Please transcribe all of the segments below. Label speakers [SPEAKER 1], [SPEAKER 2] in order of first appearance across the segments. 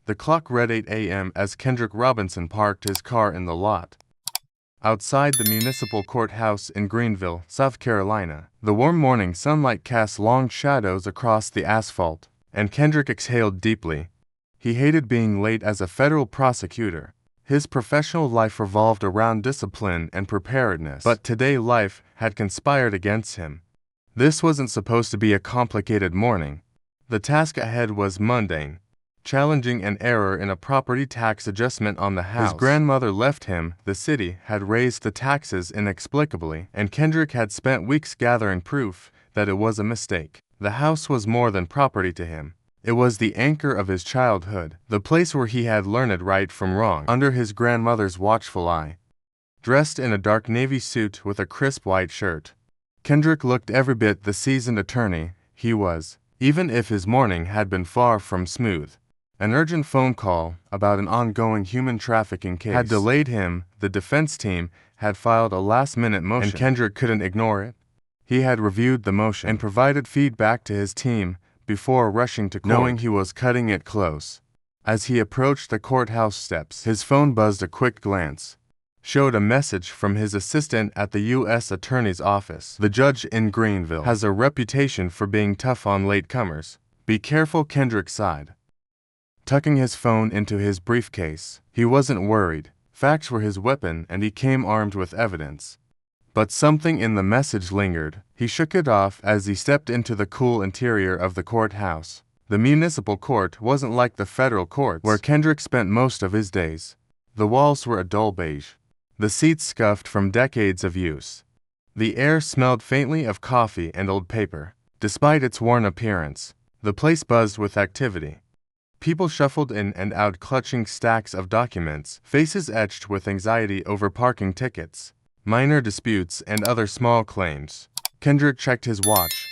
[SPEAKER 1] The clock read 8 a.m. as Kendrick Robinson parked his car in the lot outside the municipal courthouse in Greenville, South Carolina. The warm morning sunlight cast long shadows across the asphalt, and Kendrick exhaled deeply. He hated being late as a federal prosecutor. His professional life revolved around discipline and preparedness, but today life had conspired against him. This wasn't supposed to be a complicated morning. The task ahead was mundane, challenging an error in a property tax adjustment on the house. His grandmother left him. The city had raised the taxes inexplicably, and Kendrick had spent weeks gathering proof that it was a mistake. The house was more than property to him. It was the anchor of his childhood, the place where he had learned right from wrong under his grandmother's watchful eye. Dressed in a dark navy suit with a crisp white shirt, Kendrick looked every bit the seasoned attorney he was, even if his morning had been far from smooth. An urgent phone call about an ongoing human trafficking case had delayed him. The defense team had filed a last-minute motion, and Kendrick couldn't ignore it. He had reviewed the motion and provided feedback to his team before rushing to court, knowing he was cutting it close. As he approached the courthouse steps, his phone buzzed. A quick glance showed a message from his assistant at the U.S. Attorney's Office. The judge in Greenville has a reputation for being tough on latecomers. Be careful, Kendrick sighed, tucking his phone into his briefcase. He wasn't worried. Facts were his weapon, and he came armed with evidence. But something in the message lingered. He shook it off as he stepped into the cool interior of the courthouse. The municipal court wasn't like the federal courts, where Kendrick spent most of his days. The walls were a dull beige, the seats scuffed from decades of use. The air smelled faintly of coffee and old paper. Despite its worn appearance, the place buzzed with activity. People shuffled in and out, clutching stacks of documents, faces etched with anxiety over parking tickets, minor disputes, and other small claims. Kendrick checked his watch.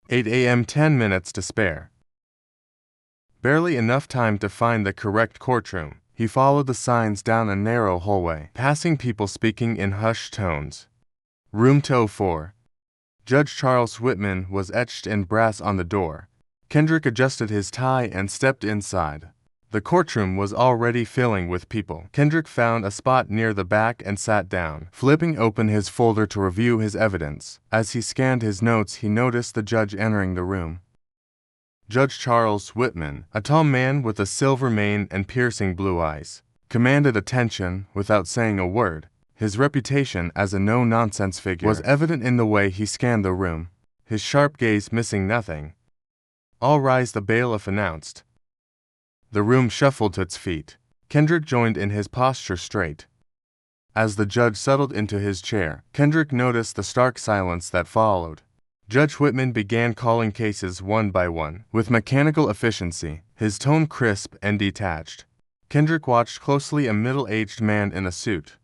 [SPEAKER 1] 8 a.m., 10 minutes to spare. Barely enough time to find the correct courtroom. He followed the signs down a narrow hallway, passing people speaking in hushed tones. Room 204. Judge Charles Whitman was etched in brass on the door. Kendrick adjusted his tie and stepped inside. The courtroom was already filling with people. Kendrick found a spot near the back and sat down, flipping open his folder to review his evidence. As he scanned his notes, he noticed the judge entering the room. Judge Charles Whitman, a tall man with a silver mane and piercing blue eyes, commanded attention without saying a word. His reputation as a no-nonsense figure was evident in the way he scanned the room, his sharp gaze missing nothing. "All rise," the bailiff announced. The room shuffled to its feet. Kendrick joined in, his posture straight. As the judge settled into his chair, Kendrick noticed the stark silence that followed. Judge Whitman began calling cases one by one, with mechanical efficiency, his tone crisp and detached. Kendrick watched closely. A middle-aged man in a suit,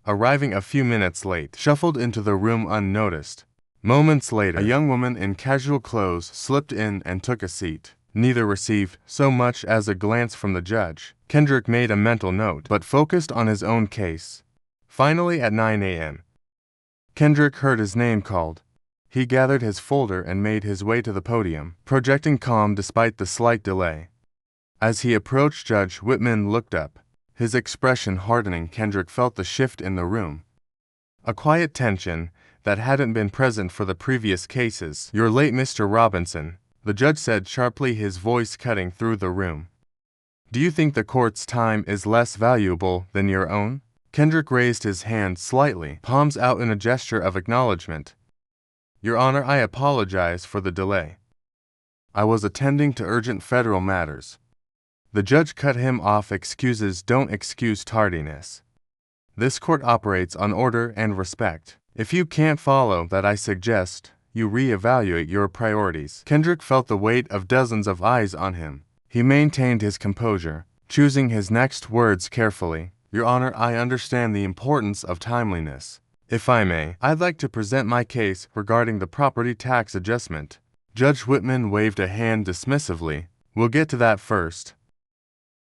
[SPEAKER 1] arriving a few minutes late, shuffled into the room unnoticed. Moments later, a young woman in casual clothes slipped in and took a seat. Neither received so much as a glance from the judge. Kendrick made a mental note, but focused on his own case. Finally, at 9 a.m., Kendrick heard his name called. He gathered his folder and made his way to the podium, projecting calm despite the slight delay. As he approached, Judge Whitman looked up, his expression hardening. Kendrick felt the shift in the room, a quiet tension that hadn't been present for the previous cases. "You're late, Mr. Robinson," the judge said sharply, his voice cutting through the room. "Do you think the court's time is less valuable than your own?" Kendrick raised his hand slightly, palms out in a gesture of acknowledgement. "Your Honor, I apologize for the delay. I was attending to urgent federal matters." The judge cut him off. "Excuses don't excuse tardiness. This court operates on order and respect. If you can't follow that, I suggest you reevaluate your priorities." Kendrick felt the weight of dozens of eyes on him. He maintained his composure, choosing his next words carefully. "Your Honor, I understand the importance of timeliness. If I may, I'd like to present my case regarding the property tax adjustment." Judge Whitman waved a hand dismissively. "We'll get to that first.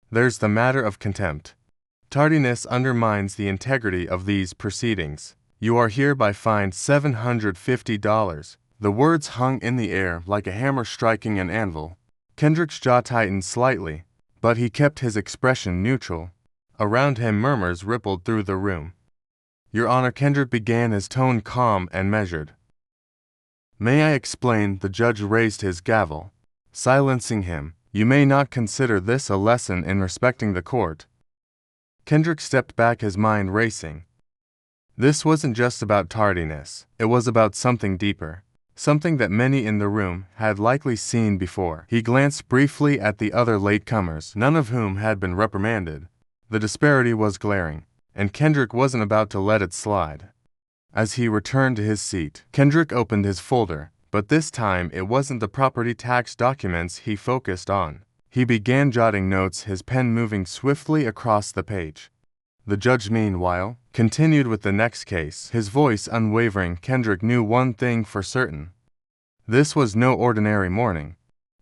[SPEAKER 1] There's the matter of contempt. Tardiness undermines the integrity of these proceedings. You are hereby fined $750. The words hung in the air like a hammer striking an anvil. Kendrick's jaw tightened slightly. but he kept his expression neutral. Around him murmurs rippled through the room. "Your Honor," Kendrick began, his tone calm and measured. "May I explain?" The judge raised his gavel, silencing him. "You may not consider this a lesson in respecting the court." Kendrick stepped back, his mind racing. This wasn't just about tardiness, it was about something deeper. Something that many in the room had likely seen before. He glanced briefly at the other latecomers, none of whom had been reprimanded. The disparity was glaring, and Kendrick wasn't about to let it slide. As he returned to his seat, Kendrick opened his folder, but this time it wasn't the property tax documents he focused on. He began jotting notes, his pen moving swiftly across the page. The judge, meanwhile, continued with the next case, his voice unwavering. Kendrick knew one thing for certain. This was no ordinary morning.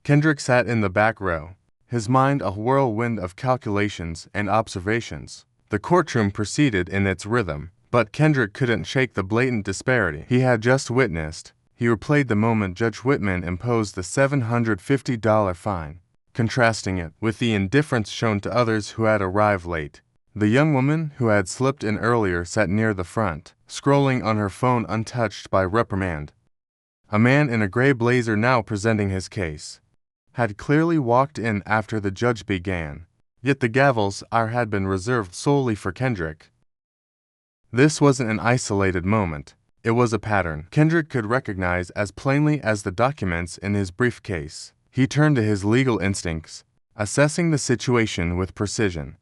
[SPEAKER 1] Kendrick sat in the back row, his mind a whirlwind of calculations and observations. The courtroom proceeded in its rhythm, but Kendrick couldn't shake the blatant disparity he had just witnessed. He replayed the moment Judge Whitman imposed the $750 fine, contrasting it with the indifference shown to others who had arrived late. The young woman who had slipped in earlier sat near the front, scrolling on her phone untouched by reprimand. A man in a gray blazer, now presenting his case, had clearly walked in after the judge began, yet the gavel's hour had been reserved solely for Kendrick. This wasn't an isolated moment, it was a pattern Kendrick could recognize as plainly as the documents in his briefcase. He turned to his legal instincts, assessing the situation with precision.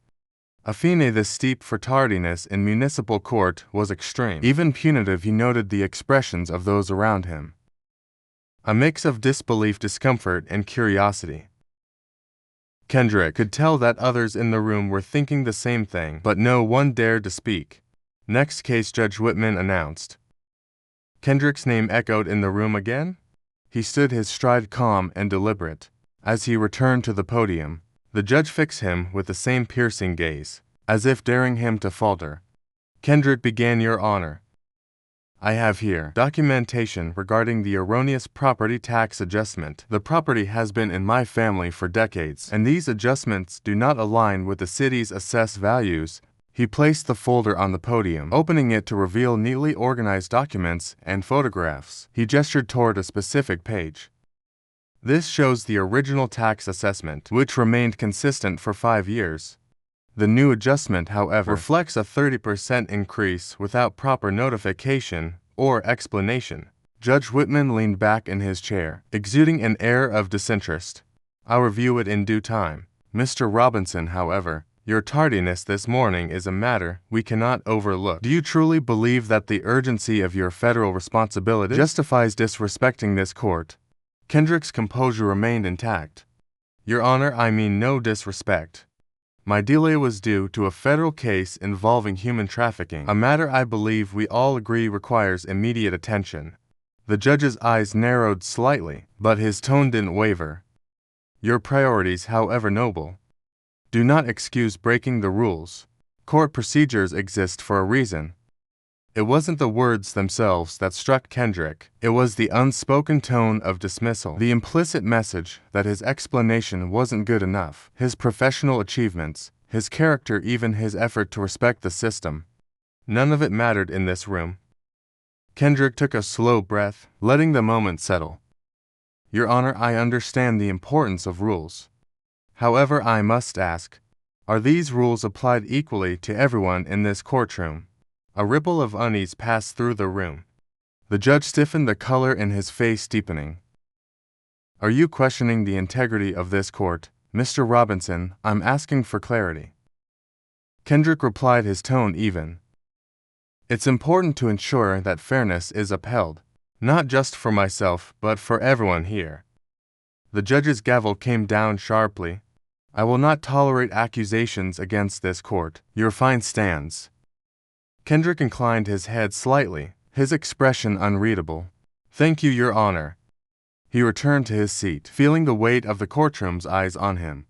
[SPEAKER 1] A fine this steep for tardiness in municipal court was extreme, even punitive. He noted the expressions of those around him. A mix of disbelief, discomfort, and curiosity. Kendrick could tell that others in the room were thinking the same thing, but no one dared to speak. "Next case," Judge Whitman announced. Kendrick's name echoed in the room again. He stood his stride, calm and deliberate. As he returned to the podium, the judge fixed him with the same piercing gaze, as if daring him to falter. Kendrick began, "Your Honor, I have here documentation regarding the erroneous property tax adjustment. The property has been in my family for decades, and these adjustments do not align with the city's assessed values." He placed the folder on the podium, opening it to reveal neatly organized documents and photographs. He gestured toward a specific page. "This shows the original tax assessment, which remained consistent for 5 years. The new adjustment, however, reflects a 30% increase without proper notification or explanation." Judge Whitman leaned back in his chair, exuding an air of disinterest. "I'll review it in due time. Mr. Robinson, however, your tardiness this morning is a matter we cannot overlook. Do you truly believe that the urgency of your federal responsibility justifies disrespecting this court?" Kendrick's composure remained intact. "Your Honor, I mean no disrespect. My delay was due to a federal case involving human trafficking, a matter I believe we all agree requires immediate attention." The judge's eyes narrowed slightly, but his tone didn't waver. "Your priorities, however noble, do not excuse breaking the rules. Court procedures exist for a reason." It wasn't the words themselves that struck Kendrick, it was the unspoken tone of dismissal, the implicit message that his explanation wasn't good enough. His professional achievements, his character, even his effort to respect the system, none of it mattered in this room. Kendrick took a slow breath, letting the moment settle. "Your Honor, I understand the importance of rules. However, I must ask, are these rules applied equally to everyone in this courtroom?" A ripple of unease passed through the room. The judge stiffened, the color in his face deepening. "Are you questioning the integrity of this court, Mr. Robinson? I'm asking for clarity." Kendrick replied, his tone even. "It's important to ensure that fairness is upheld, not just for myself, but for everyone here." The judge's gavel came down sharply. "I will not tolerate accusations against this court. Your fine stands." Kendrick inclined his head slightly, his expression unreadable. "Thank you, Your Honor." He returned to his seat, feeling the weight of the courtroom's eyes on him.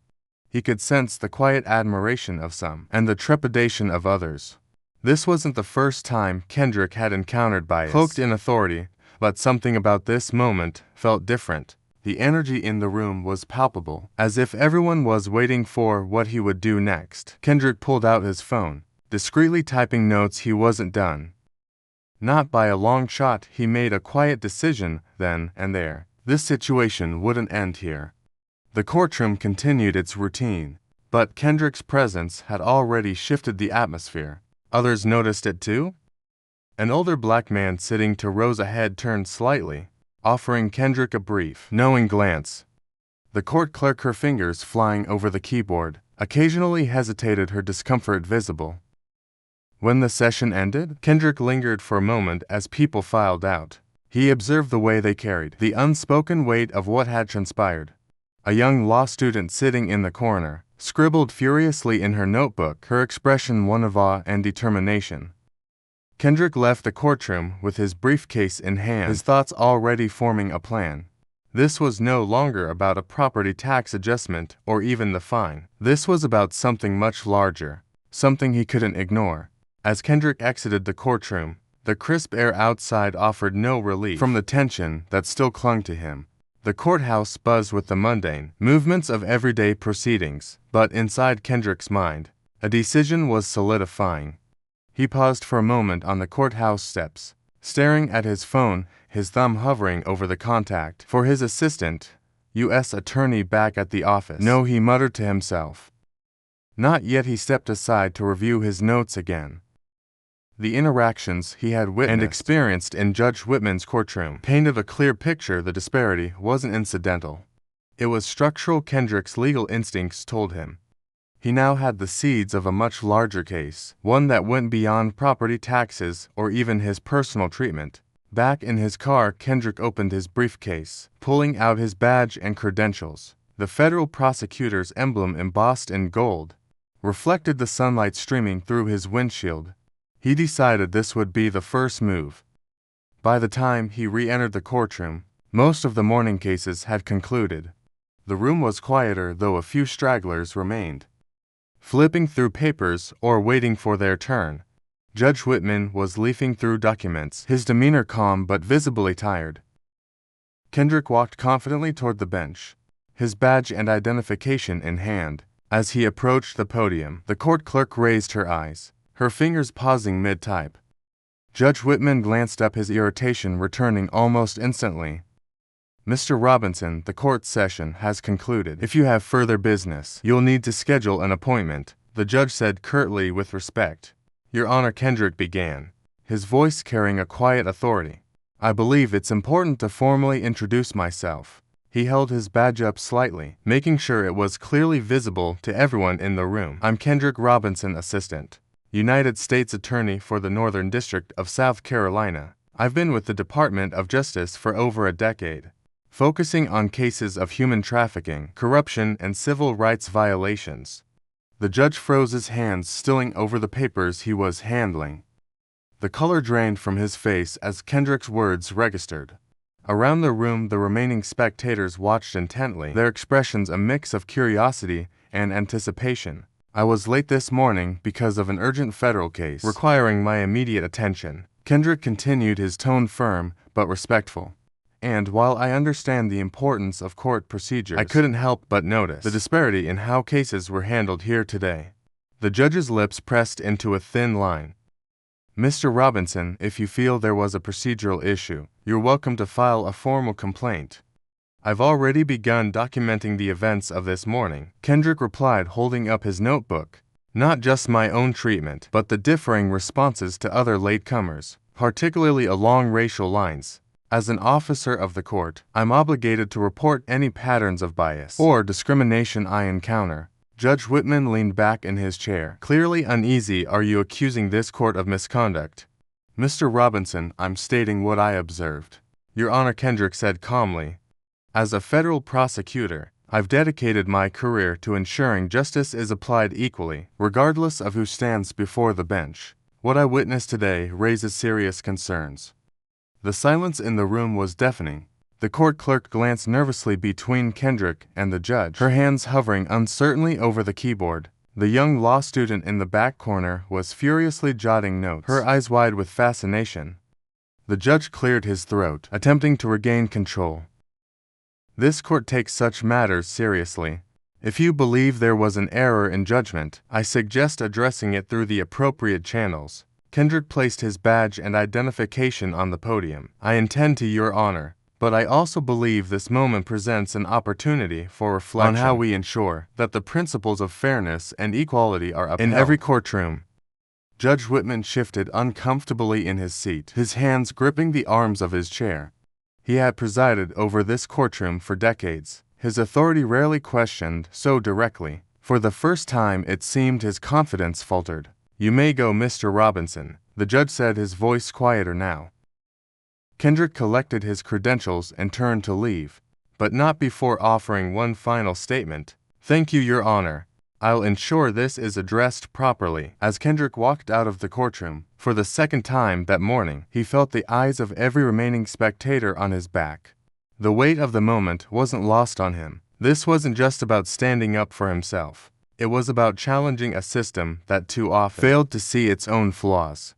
[SPEAKER 1] He could sense the quiet admiration of some, and the trepidation of others. This wasn't the first time Kendrick had encountered bias, cloaked in authority, but something about this moment felt different. The energy in the room was palpable, as if everyone was waiting for what he would do next. Kendrick pulled out his phone, discreetly typing notes. He wasn't done. Not by a long shot. He made a quiet decision then and there. This situation wouldn't end here. The courtroom continued its routine, but Kendrick's presence had already shifted the atmosphere. Others noticed it too. An older black man sitting 2 rows ahead turned slightly, offering Kendrick a brief, knowing glance. The court clerk, her fingers flying over the keyboard, occasionally hesitated, her discomfort visible. When the session ended, Kendrick lingered for a moment as people filed out. He observed the way they carried the unspoken weight of what had transpired. A young law student sitting in the corner scribbled furiously in her notebook, her expression one of awe and determination. Kendrick left the courtroom with his briefcase in hand, his thoughts already forming a plan. This was no longer about a property tax adjustment or even the fine. This was about something much larger, something he couldn't ignore. As Kendrick exited the courtroom, the crisp air outside offered no relief from the tension that still clung to him. The courthouse buzzed with the mundane movements of everyday proceedings, but inside Kendrick's mind, a decision was solidifying. He paused for a moment on the courthouse steps, staring at his phone, his thumb hovering over the contact for his assistant, U.S. attorney back at the office. No, he muttered to himself. Not yet. He stepped aside to review his notes again. The interactions he had witnessed and experienced in Judge Whitman's courtroom painted a clear picture. The disparity wasn't incidental. It was structural. Kendrick's legal instincts told him. He now had the seeds of a much larger case, one that went beyond property taxes or even his personal treatment. Back in his car, Kendrick opened his briefcase, pulling out his badge and credentials. The federal prosecutor's emblem, embossed in gold, reflected the sunlight streaming through his windshield. He decided this would be the first move. By the time he re-entered the courtroom, most of the morning cases had concluded. The room was quieter, though a few stragglers remained, flipping through papers or waiting for their turn. Judge Whitman was leafing through documents, his demeanor calm but visibly tired. Kendrick walked confidently toward the bench, his badge and identification in hand. As he approached the podium, the court clerk raised her eyes, her fingers pausing mid-type. Judge Whitman glanced up, his irritation returning almost instantly. Mr. Robinson, the court session has concluded. If you have further business, you'll need to schedule an appointment, the judge said curtly with respect. Your Honor, Kendrick began, his voice carrying a quiet authority. I believe it's important to formally introduce myself. He held his badge up slightly, making sure it was clearly visible to everyone in the room. I'm Kendrick Robinson, Assistant United States Attorney for the Northern District of South Carolina. I've been with the Department of Justice for over a decade, focusing on cases of human trafficking, corruption, and civil rights violations. The judge froze, his hands stilling over the papers he was handling. The color drained from his face as Kendrick's words registered. Around the room, the remaining spectators watched intently, their expressions a mix of curiosity and anticipation. I was late this morning because of an urgent federal case requiring my immediate attention. Kendrick continued, his tone firm but respectful. And while I understand the importance of court procedures, I couldn't help but notice the disparity in how cases were handled here today. The judge's lips pressed into a thin line. Mr. Robinson, if you feel there was a procedural issue, you're welcome to file a formal complaint. I've already begun documenting the events of this morning, Kendrick replied, holding up his notebook. Not just my own treatment, but the differing responses to other latecomers, particularly along racial lines. As an officer of the court, I'm obligated to report any patterns of bias or discrimination I encounter. Judge Whitman leaned back in his chair, clearly uneasy. Are you accusing this court of misconduct? Mr. Robinson, I'm stating what I observed. Your Honor, Kendrick said calmly. As a federal prosecutor, I've dedicated my career to ensuring justice is applied equally, regardless of who stands before the bench. What I witnessed today raises serious concerns. The silence in the room was deafening. The court clerk glanced nervously between Kendrick and the judge, her hands hovering uncertainly over the keyboard. The young law student in the back corner was furiously jotting notes, her eyes wide with fascination. The judge cleared his throat, attempting to regain control. This court takes such matters seriously. If you believe there was an error in judgment, I suggest addressing it through the appropriate channels. Kendrick placed his badge and identification on the podium. I intend to, Your Honor, but I also believe this moment presents an opportunity for reflection on how we ensure that the principles of fairness and equality are upheld in every courtroom. Judge Whitman shifted uncomfortably in his seat, his hands gripping the arms of his chair. He had presided over this courtroom for decades, his authority rarely questioned so directly. For the first time, it seemed his confidence faltered. "You may go, Mr. Robinson," the judge said, his voice quieter now. Kendrick collected his credentials and turned to leave, but not before offering one final statement. "Thank you, Your Honor. I'll ensure this is addressed properly." As Kendrick walked out of the courtroom, for the second time that morning, he felt the eyes of every remaining spectator on his back. The weight of the moment wasn't lost on him. This wasn't just about standing up for himself. It was about challenging a system that too often failed to see its own flaws.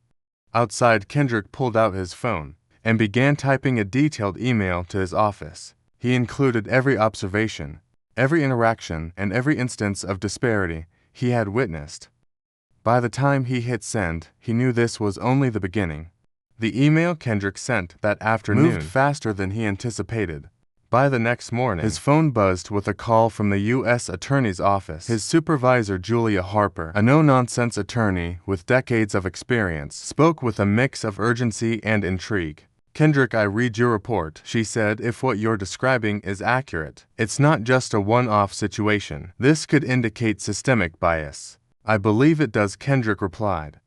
[SPEAKER 1] Outside, Kendrick pulled out his phone and began typing a detailed email to his office. He included every observation, every interaction, and every instance of disparity he had witnessed. By the time he hit send, he knew this was only the beginning. The email Kendrick sent that afternoon moved faster than he anticipated. By the next morning, his phone buzzed with a call from the U.S. Attorney's Office. His supervisor, Julia Harper, a no-nonsense attorney with decades of experience, spoke with a mix of urgency and intrigue. "Kendrick, I read your report," she said. "If what you're describing is accurate, it's not just a one-off situation. This could indicate systemic bias." "I believe it does," Kendrick replied.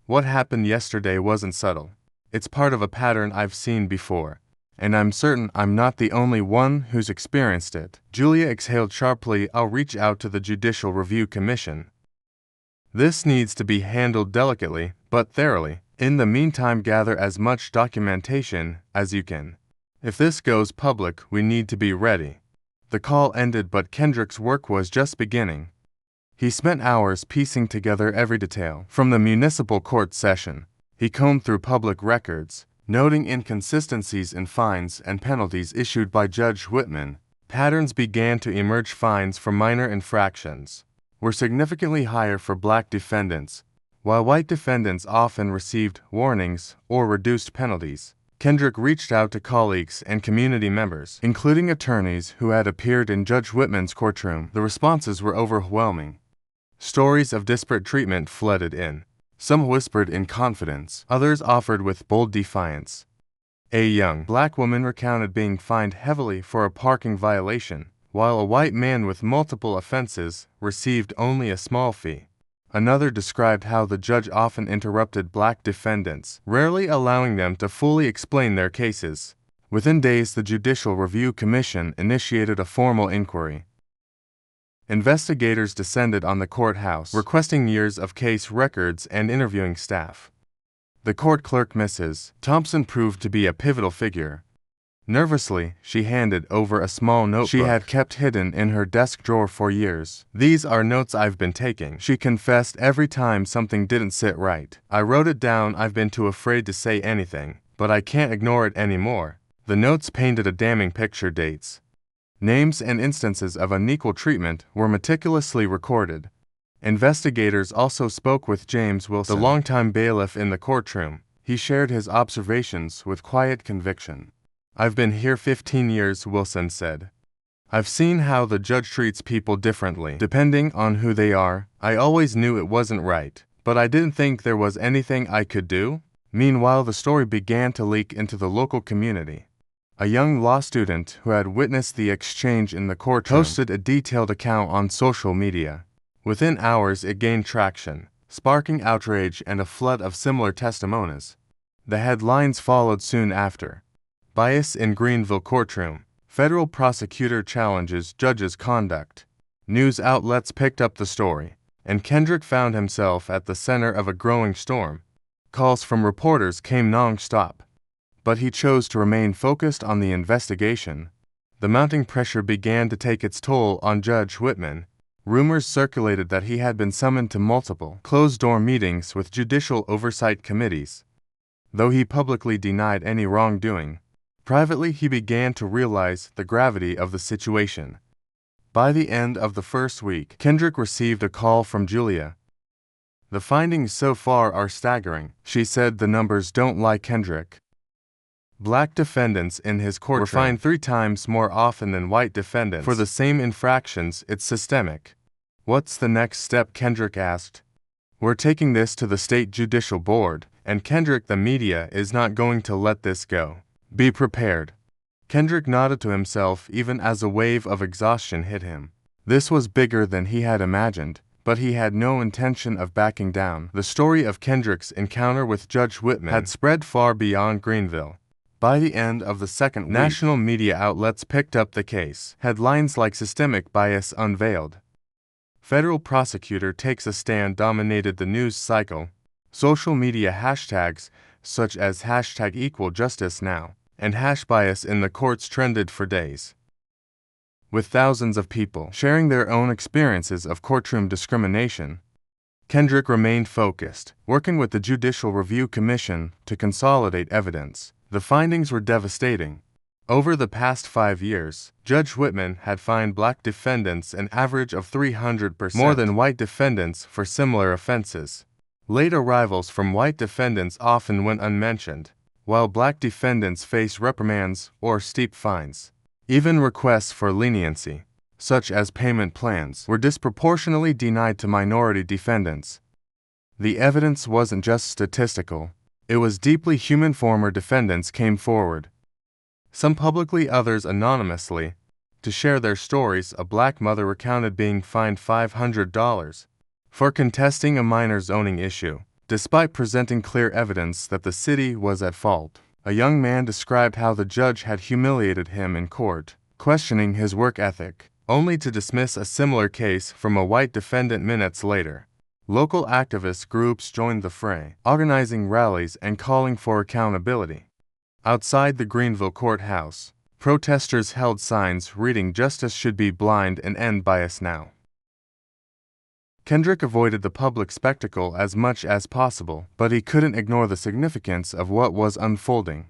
[SPEAKER 1] "What happened yesterday wasn't subtle. It's part of a pattern I've seen before, and I'm certain I'm not the only one who's experienced it." Julia exhaled sharply. "I'll reach out to the Judicial Review Commission. This needs to be handled delicately, but thoroughly. In the meantime, gather as much documentation as you can. If this goes public, we need to be ready." The call ended, but Kendrick's work was just beginning. He spent hours piecing together every detail. From the municipal court session, he combed through public records, noting inconsistencies in fines and penalties issued by Judge Whitman. Patterns began to emerge. Fines for minor infractions were significantly higher for black defendants, while white defendants often received warnings or reduced penalties. Kendrick reached out to colleagues and community members, including attorneys who had appeared in Judge Whitman's courtroom. The responses were overwhelming. Stories of disparate treatment flooded in. Some whispered in confidence, others offered with bold defiance. A young black woman recounted being fined heavily for a parking violation, while a white man with multiple offenses received only a small fee. Another described how the judge often interrupted black defendants, rarely allowing them to fully explain their cases. Within days, the Judicial Review Commission initiated a formal inquiry. Investigators descended on the courthouse, requesting years of case records and interviewing staff. The court clerk, Mrs. Thompson, proved to be a pivotal figure. Nervously, she handed over a small notebook she had kept hidden in her desk drawer for years. "These are notes I've been taking," she confessed. "Every time something didn't sit right, I wrote it down. I've been too afraid to say anything, but I can't ignore it anymore." The notes painted a damning picture. Dates, names, and instances of unequal treatment were meticulously recorded. Investigators also spoke with James Wilson, the longtime bailiff in the courtroom. He shared his observations with quiet conviction. "I've been here 15 years, Wilson said. "I've seen how the judge treats people differently, depending on who they are. I always knew it wasn't right, but I didn't think there was anything I could do." Meanwhile, the story began to leak into the local community. A young law student who had witnessed the exchange in the courtroom posted a detailed account on social media. Within hours, it gained traction, sparking outrage and a flood of similar testimonies. The headlines followed soon after. "Bias in Greenville Courtroom. Federal Prosecutor Challenges Judge's Conduct." News outlets picked up the story, and Kendrick found himself at the center of a growing storm. Calls from reporters came non-stop, but he chose to remain focused on the investigation. The mounting pressure began to take its toll on Judge Whitman. Rumors circulated that he had been summoned to multiple closed-door meetings with judicial oversight committees. Though he publicly denied any wrongdoing, Privately, he began to realize the gravity of the situation. By the end of the first week, Kendrick received a call from Julia. "The findings so far are staggering," she said. "The numbers don't lie, Kendrick. Black defendants in his courtroom were fined 3 times more often than white defendants for the same infractions. It's systemic." "What's the next step?" Kendrick asked. "We're taking this to the state judicial board, and Kendrick, the media is not going to let this go. Be prepared." Kendrick nodded to himself even as a wave of exhaustion hit him. This was bigger than he had imagined, but he had no intention of backing down. The story of Kendrick's encounter with Judge Whitman had spread far beyond Greenville. By the end of the second week, national media outlets picked up the case. Headlines like "Systemic Bias Unveiled," "Federal Prosecutor Takes a Stand" dominated the news cycle. Social media hashtags, such as #EqualJusticeNow and #bias in the courts, trended for days, with thousands of people sharing their own experiences of courtroom discrimination. Kendrick remained focused, working with the Judicial Review Commission to consolidate evidence. The findings were devastating. Over the past 5 years, Judge Whitman had fined black defendants an average of 300% more than white defendants for similar offenses. Late arrivals from white defendants often went unmentioned, while black defendants faced reprimands or steep fines. Even requests for leniency, such as payment plans, were disproportionately denied to minority defendants. The evidence wasn't just statistical, it was deeply human. Former defendants came forward, some publicly, others anonymously, to share their stories. A black mother recounted being fined $500 for contesting a minor zoning issue, despite presenting clear evidence that the city was at fault. A young man described how the judge had humiliated him in court, questioning his work ethic, only to dismiss a similar case from a white defendant minutes later. Local activist groups joined the fray, organizing rallies and calling for accountability. Outside the Greenville courthouse, protesters held signs reading "Justice should be blind and end bias now." Kendrick avoided the public spectacle as much as possible, but he couldn't ignore the significance of what was unfolding.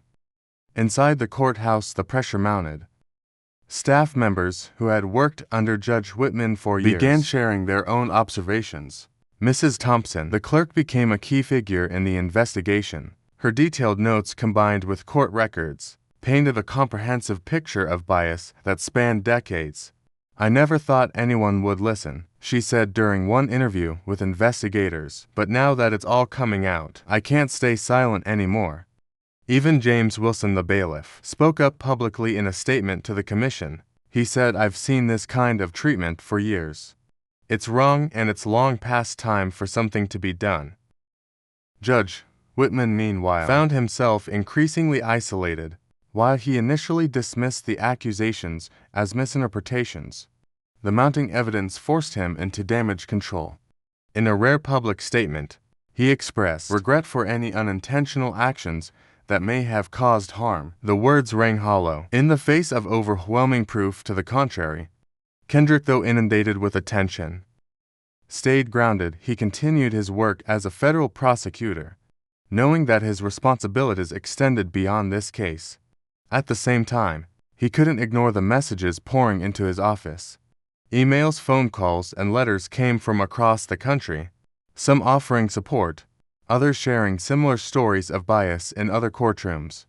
[SPEAKER 1] Inside the courthouse, the pressure mounted. Staff members who had worked under Judge Whitman for years began sharing their own observations. Mrs. Thompson, the clerk, became a key figure in the investigation. Her detailed notes, combined with court records, painted a comprehensive picture of bias that spanned decades. "I never thought anyone would listen," she said during one interview with investigators, "but now that it's all coming out, I can't stay silent anymore." Even James Wilson, the bailiff, spoke up publicly in a statement to the commission. He said, "I've seen this kind of treatment for years. It's wrong, and it's long past time for something to be done." Judge Whitman, meanwhile, found himself increasingly isolated. While he initially dismissed the accusations as misinterpretations, the mounting evidence forced him into damage control. In a rare public statement, he expressed regret for any unintentional actions that may have caused harm. The words rang hollow in the face of overwhelming proof to the contrary. Kendrick, though inundated with attention, stayed grounded. He continued his work as a federal prosecutor, knowing that his responsibilities extended beyond this case. At the same time, he couldn't ignore the messages pouring into his office. Emails, phone calls, and letters came from across the country, some offering support, others sharing similar stories of bias in other courtrooms.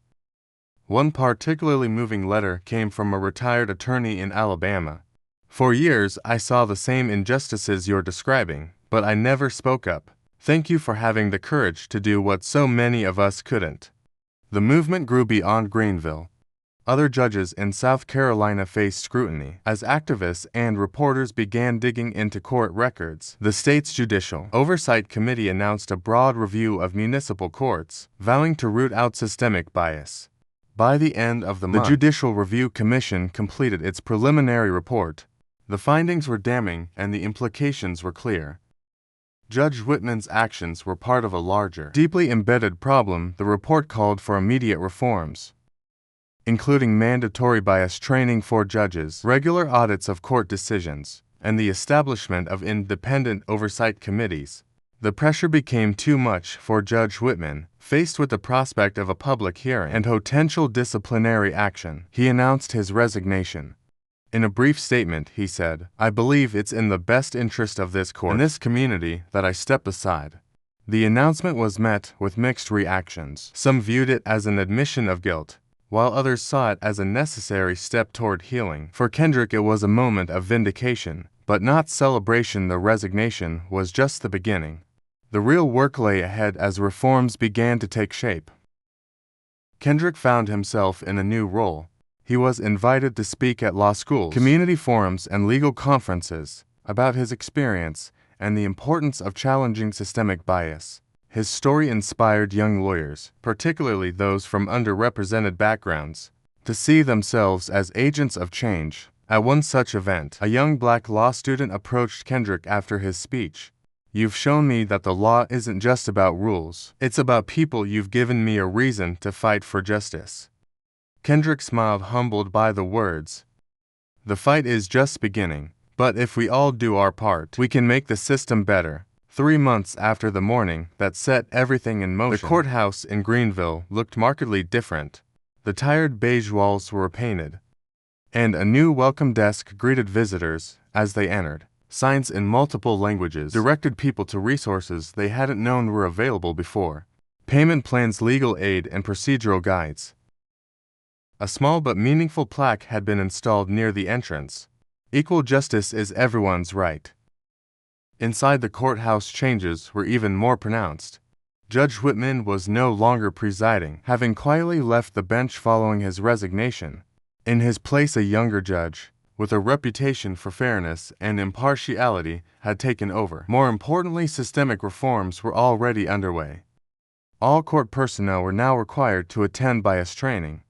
[SPEAKER 1] One particularly moving letter came from a retired attorney in Alabama. "For years, I saw the same injustices you're describing, but I never spoke up. Thank you for having the courage to do what so many of us couldn't." The movement grew beyond Greenville. Other judges in South Carolina faced scrutiny as activists and reporters began digging into court records. The state's Judicial Oversight Committee announced a broad review of municipal courts, vowing to root out systemic bias. By the end of the month, the Judicial Review Commission completed its preliminary report. The findings were damning and the implications were clear. Judge Whitman's actions were part of a larger, deeply embedded problem. The report called for immediate reforms, including mandatory bias training for judges, regular audits of court decisions, and the establishment of independent oversight committees. The pressure became too much for Judge Whitman. Faced with the prospect of a public hearing and potential disciplinary action, he announced his resignation. In a brief statement, he said, "I believe it's in the best interest of this court and this community that I step aside." The announcement was met with mixed reactions. Some viewed it as an admission of guilt, while others saw it as a necessary step toward healing. For Kendrick, it was a moment of vindication, but not celebration. The resignation was just the beginning. The real work lay ahead as reforms began to take shape. Kendrick found himself in a new role. He was invited to speak at law schools, community forums, and legal conferences about his experience and the importance of challenging systemic bias. His story inspired young lawyers, particularly those from underrepresented backgrounds, to see themselves as agents of change. At one such event, a young black law student approached Kendrick after his speech. "You've shown me that the law isn't just about rules. It's about people. You've given me a reason to fight for justice." Kendrick smiled, humbled by the words. "The fight is just beginning, but if we all do our part, we can make the system better." 3 months after the morning that set everything in motion, the courthouse in Greenville looked markedly different. The tired beige walls were painted, and a new welcome desk greeted visitors as they entered. Signs in multiple languages directed people to resources they hadn't known were available before: payment plans, legal aid, and procedural guides. A small but meaningful plaque had been installed near the entrance. "Equal justice is everyone's right." Inside the courthouse, changes were even more pronounced. Judge Whitman was no longer presiding, having quietly left the bench following his resignation. In his place, a younger judge, with a reputation for fairness and impartiality, had taken over. More importantly, systemic reforms were already underway. All court personnel were now required to attend bias training,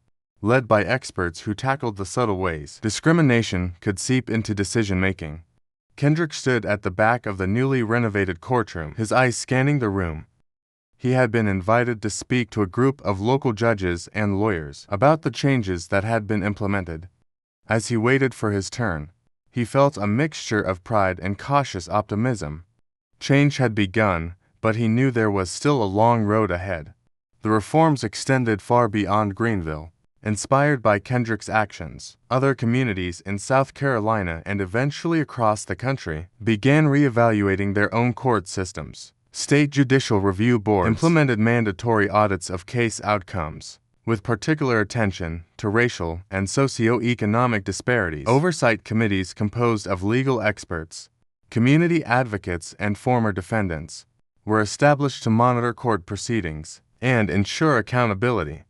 [SPEAKER 1] led by experts who tackled the subtle ways discrimination could seep into decision-making. Kendrick stood at the back of the newly renovated courtroom, his eyes scanning the room. He had been invited to speak to a group of local judges and lawyers about the changes that had been implemented. As he waited for his turn, he felt a mixture of pride and cautious optimism. Change had begun, but he knew there was still a long road ahead. The reforms extended far beyond Greenville. Inspired by Kendrick's actions, other communities in South Carolina and eventually across the country began reevaluating their own court systems. State judicial review boards implemented mandatory audits of case outcomes, with particular attention to racial and socioeconomic disparities. Oversight committees composed of legal experts, community advocates, and former defendants were established to monitor court proceedings and ensure accountability.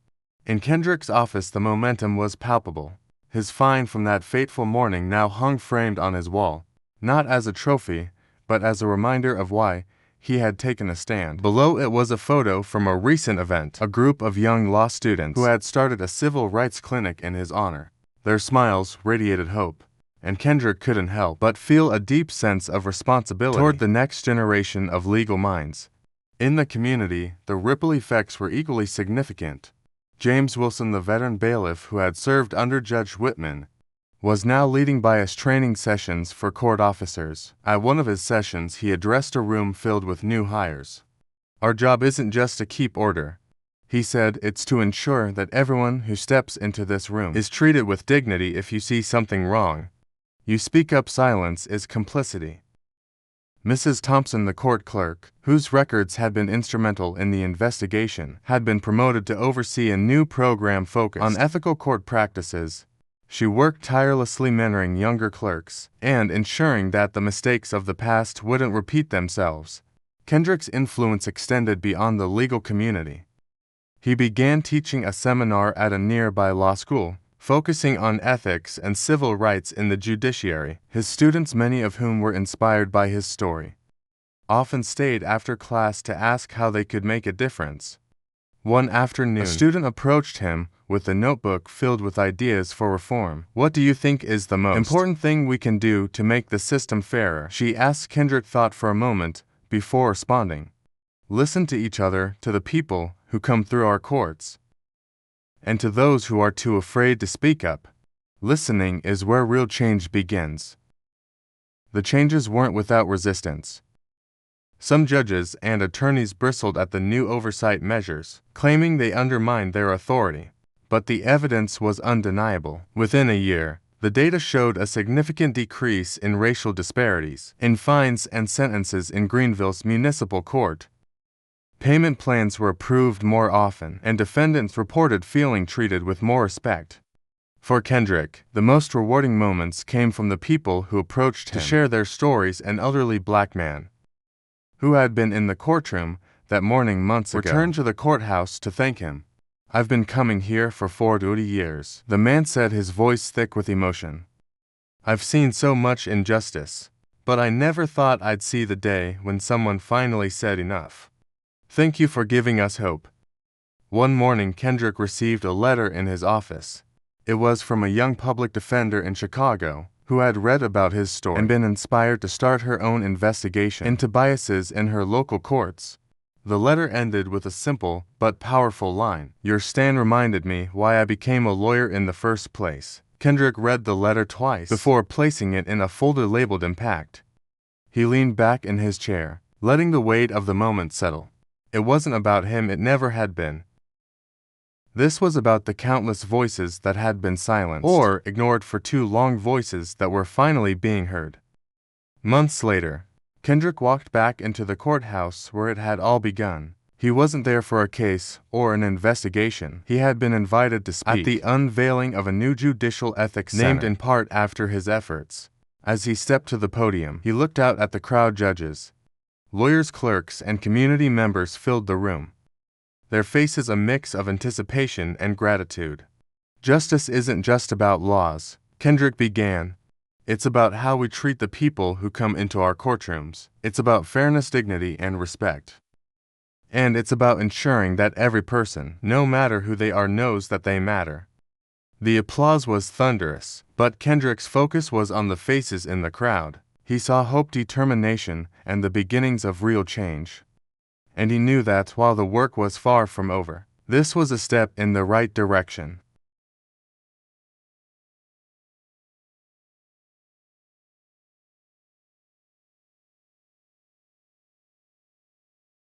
[SPEAKER 1] In Kendrick's office, the momentum was palpable. His fine from that fateful morning now hung framed on his wall, not as a trophy, but as a reminder of why he had taken a stand. Below it was a photo from a recent event, a group of young law students who had started a civil rights clinic in his honor. Their smiles radiated hope, and Kendrick couldn't help but feel a deep sense of responsibility toward the next generation of legal minds. In the community, the ripple effects were equally significant. James Wilson, the veteran bailiff who had served under Judge Whitman, was now leading bias training sessions for court officers. At one of his sessions, he addressed a room filled with new hires. "Our job isn't just to keep order," he said, "it's to ensure that everyone who steps into this room is treated with dignity. If you see something wrong, you speak up. Silence is complicity." Mrs. Thompson, the court clerk, whose records had been instrumental in the investigation, had been promoted to oversee a new program focused on ethical court practices. She worked tirelessly mentoring younger clerks and ensuring that the mistakes of the past wouldn't repeat themselves. Kendrick's influence extended beyond the legal community. He began teaching a seminar at a nearby law school, focusing on ethics and civil rights in the judiciary. His students, many of whom were inspired by his story, often stayed after class to ask how they could make a difference. One afternoon, a student approached him with a notebook filled with ideas for reform. "What do you think is the most important thing we can do to make the system fairer?" she asked. Kendrick thought for a moment before responding. "Listen to each other, to the people who come through our courts, and to those who are too afraid to speak up. Listening is where real change begins." The changes weren't without resistance. Some judges and attorneys bristled at the new oversight measures, claiming they undermined their authority. But the evidence was undeniable. Within a year, the data showed a significant decrease in racial disparities in fines and sentences in Greenville's municipal court. Payment plans were approved more often, and defendants reported feeling treated with more respect. For Kendrick, the most rewarding moments came from the people who approached him to share their stories. An elderly black man, who had been in the courtroom that morning months ago, returned to the courthouse to thank him. "I've been coming here for 40 years," the man said, his voice thick with emotion. "I've seen so much injustice, but I never thought I'd see the day when someone finally said enough. Thank you for giving us hope." One morning, Kendrick received a letter in his office. It was from a young public defender in Chicago who had read about his story and been inspired to start her own investigation into biases in her local courts. The letter ended with a simple but powerful line: "Your stand reminded me why I became a lawyer in the first place." Kendrick read the letter twice before placing it in a folder labeled Impact. He leaned back in his chair, letting the weight of the moment settle. It wasn't about him, it never had been. This was about the countless voices that had been silenced or ignored for too long, voices that were finally being heard. Months later, Kendrick walked back into the courthouse where it had all begun. He wasn't there for a case or an investigation. He had been invited to speak at the unveiling of a new judicial ethics center, named in part after his efforts. As he stepped to the podium, he looked out at the crowd. Judges, lawyers, clerks, and community members filled the room, their faces a mix of anticipation and gratitude. "Justice isn't just about laws," Kendrick began. "It's about how we treat the people who come into our courtrooms. It's about fairness, dignity, and respect. And it's about ensuring that every person, no matter who they are, knows that they matter." The applause was thunderous, but Kendrick's focus was on the faces in the crowd. He saw hope, determination, and the beginnings of real change. And he knew that while the work was far from over, this was a step in the right direction.